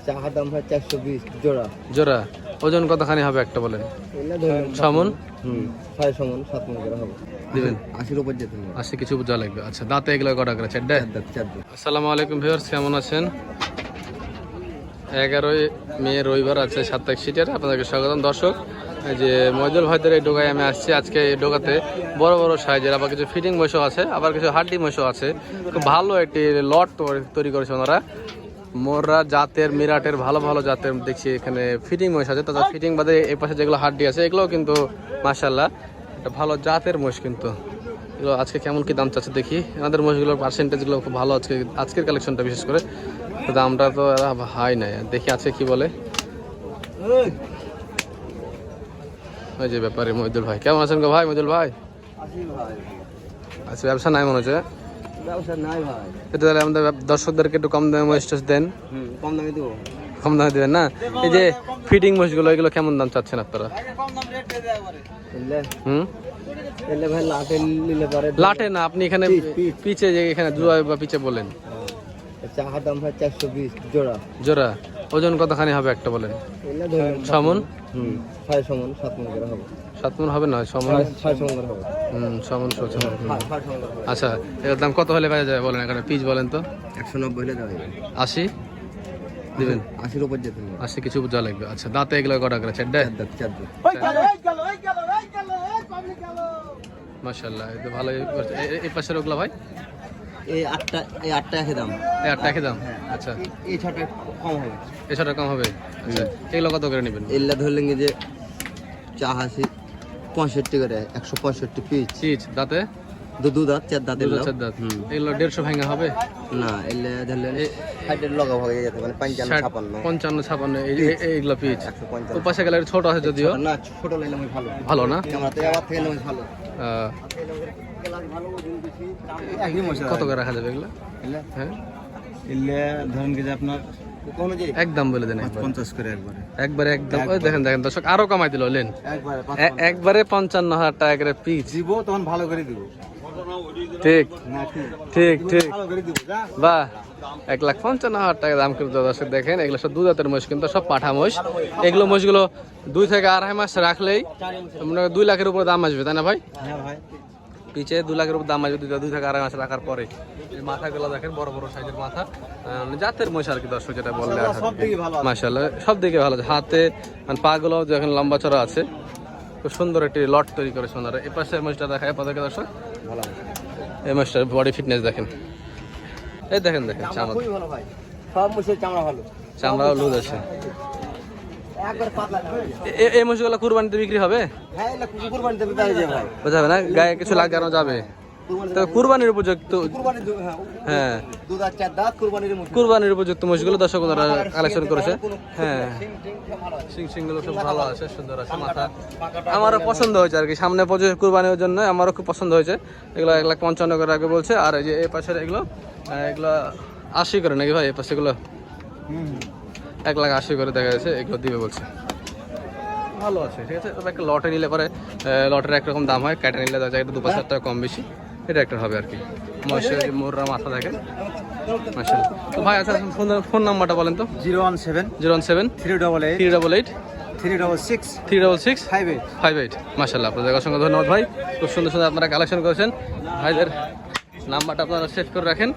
চাহার দাম হয় 420 জোড়া। জোড়া ওজন কতখানি হবে একটা বলেন? এগুলা ধরেন 6 মণ? 6 মণ 7 মণ করে হবে। দিবেন 80-র উপর যেতে হবে। 80 কিছু বুঝা লাগবে। আচ্ছা দাঁতে এগুলো কটা করে? 4 দাঁত। 4 দাঁত 4 দাঁত। আসসালামু আলাইকুম ভিউয়ার্স, কেমন আছেন? 11ই মে রবিবার আছে সাপ্তাহিক সিটের আপনাদেরকে স্বাগতম। দর্শক, এই যে মইদুল ভাইদের এই ডোগায় আমি আসছি। আজকে এই ডোগাতে বড় বড় সাইজের আবার কিছু ফিটিং মহিষও আছে, আবার কিছু হাড্ডি মহিষও আছে। খুব ভালো একটি লট তৈরি করেছে ওনারা। মোররা জাতের, মিরাটের ভালো ভালো জাতের দেখছি এখানে ফিটিং মহিষ আছে। তাছাড়া ফিটিং বাদে এই পাশে যেগুলো হাড্ডি আছে এগুলোও কিন্তু মাশাআল্লাহ একটা ভালো জাতের মহিষ। কিন্তু এগুলো আজকে কেমন কি দাম চাচ্ছে দেখি। আমাদের মহিষগুলোর পার্সেন্টেজগুলো খুব ভালো আজকের কালেকশনটা বিশেষ করে। তো দামটা তো হাই নাই, দেখি আজকে কি বলে। ওই যে ব্যাপারে মইদুল ভাই, কেমন আছেন গো ভাই? মইদুল ভাই আচ্ছা, ব্যবসা নাই মনে হচ্ছে? ব্যবসা নাই ভাই। এটা তাহলে আমাদের দর্শকদেরকে একটু কম দামে মহিষ দেন। কম দামে দেবো। কম দামে দেবেন না? এই যে ফিটিং মহিষগুলো এগুলো কেমন দাম চাচ্ছেন আপনারা? এলে ভাই লাটে নিলে পারে। লাটে না, আপনি এখানে পিছে যে এখানে দুয়া বা পিছে বলেন। চাহার দাম হয় 420 জোড়া। জোড়া ওজন কতখানি হবে একটা বলেন? এগুলা ধরেন 6 মণ? 6 মণ 7 মণ করে হবে। 7 মণ হবে না? 6 মণ? 6 মণ করে হবে। 6 মণ 6 মণ। 6 মণ করে হবে। আচ্ছা, এর দাম কত হলে পাওয়া যায় বলেন? এখানে পিচ বলেন তো। 190 হলে দেওয়া যাবে। 80 দিবেন? 80-র উপর যেতে হবে। 80 কিছু বুঝা লাগবে। আচ্ছা দাঁতে এগুলো কটা করে? 4 দাঁত। 4 দাঁত। মাশাআল্লাহ, এই তো ভালোই করছে। এই পাশের ওগুলা ভাই? এই 8টা একই দাম। এই 8টা একই দাম? আচ্ছা, এই 6টা কম হবে। এই 6টা কম হবে? আচ্ছা, এগুলো কত করে নেবেন? এল্লা ধরলেন যে 65 করে 165 পিস। পিচ দাঁতে? দু দাঁত 4 দাঁত। 4 দাঁত। এগুলো 150 ভাঙা হবে না, এল্লা ধরলেন সাইডের লগা হয়ে যেতে মানে 55 55 এইগুলো পিচ। 150। ও পাশে গেলে ছোট আছে যদিও। না, ছোট লাইলে ভালো। ভালো না? ক্যামেরাতে আবার থেকে নেই ভালো। কত করে রাখা যাবে এগুলো? হ্যাঁ, এল্লা ধরেন যে আপনার কোন যে একদম বলে দেন। 50 করে একবারে। একবারে একদম। ওই দেখেন দেখেন দর্শক, আরো কমাই দিল লেন। একবারে 55,000 টাকা করে পিচ দিব, তখন ভালো করে দিব। ঠিক না ঠিক ঠিক। ভালো করে দিব যা। বাহ, 1,55,000 টাকা দাম কিন্তু দর্শক দেখেন। এগুলো সব দুধ জাতের মহিষ, কিন্তু সব পাঠা মহিষ। এগুলো মহিষগুলো 2 থেকে 2.5 মাস রাখলেই 2 লাখের উপরে দাম আসবে, তাই না ভাই? হ্যাঁ ভাই। পিছে 2 লাখের উপর দাম আসবে 2 থেকে 2.5 মাস রাখার পরে। এই মাথাগুলো দেখেন, বড় বড় সাইজের মাথা, জাতের মহিষ আর কি দর্শক যেটা বললে। মাশাআল্লাহ সব দিকে ভালো আছে। হাতে পাগুলো দেখেন লম্বা চড়া আছে। খুব সুন্দর একটি লট তৈরি করেছে ওনারা। এই পাশে মহিষটা দেখায় আপনাদেরকে দর্শক। ভালো। এই মহিষটার বডি ফিটনেস দেখেন। এই দেখেন দেখেন চামড়া, খুবই ভালো ভাই। সব মুশের চামড়া ভালো। চামড়াও লুজ আছে। একবার পাতলা না। এই মহিষগুলো কুরবানিতে বিক্রি হবে? হ্যাঁ, এলা কুরবানিতে বিক্রি যাবে ভাই। বোঝাবে না, গায়ে কিছু লাগানো যাবে তো কুরবানির উপযুক্ত। কুরবানি হ্যাঁ, দু দাঁত 4 দাঁত কুরবানির মুশ। কুরবানির উপযুক্ত মহিষগুলো দর্শক ওনারা কালেকশন করেছে। হ্যাঁ, সিংগুলো সব ভালো আছে, সুন্দর আছে। মাথা আমারও পছন্দ হয়েছে আর কি, সামনে কুরবানির জন্য আমারও খুব পছন্দ হয়েছে। এগুলো 1,55,000 করে আগে বলছে। আর এই যে এই পাশের এগুলো 80 করে নাকি ভাই? এই পাশে এগুলো 1,80,000 করে দেখা যাচ্ছে। এগুলো দিবে বলছে। ভালো আছে, ঠিক আছে। তবে একটা লটে নিলে পরে লটের একরকম দাম হয়, কেটে নিলে দেখা যায় একটু 2-5 হাজার টাকা কম বেশি এটা একটা হবে আর কি। মহিষের মোররা মাথা দেখেন মাশাআল্লাহ। তো ভাই আচ্ছা, ফোন নাম্বারটা বলেন তো। 017 017 388 388 366 366 58 58। মাশাআল্লাহ, আপনাদের অসংখ্য ধন্যবাদ ভাই। খুব সুন্দর সুন্দর আপনারা কালেকশন করেছেন। ভাইদের নাম্বারটা আপনারা সেভ করে রাখেন।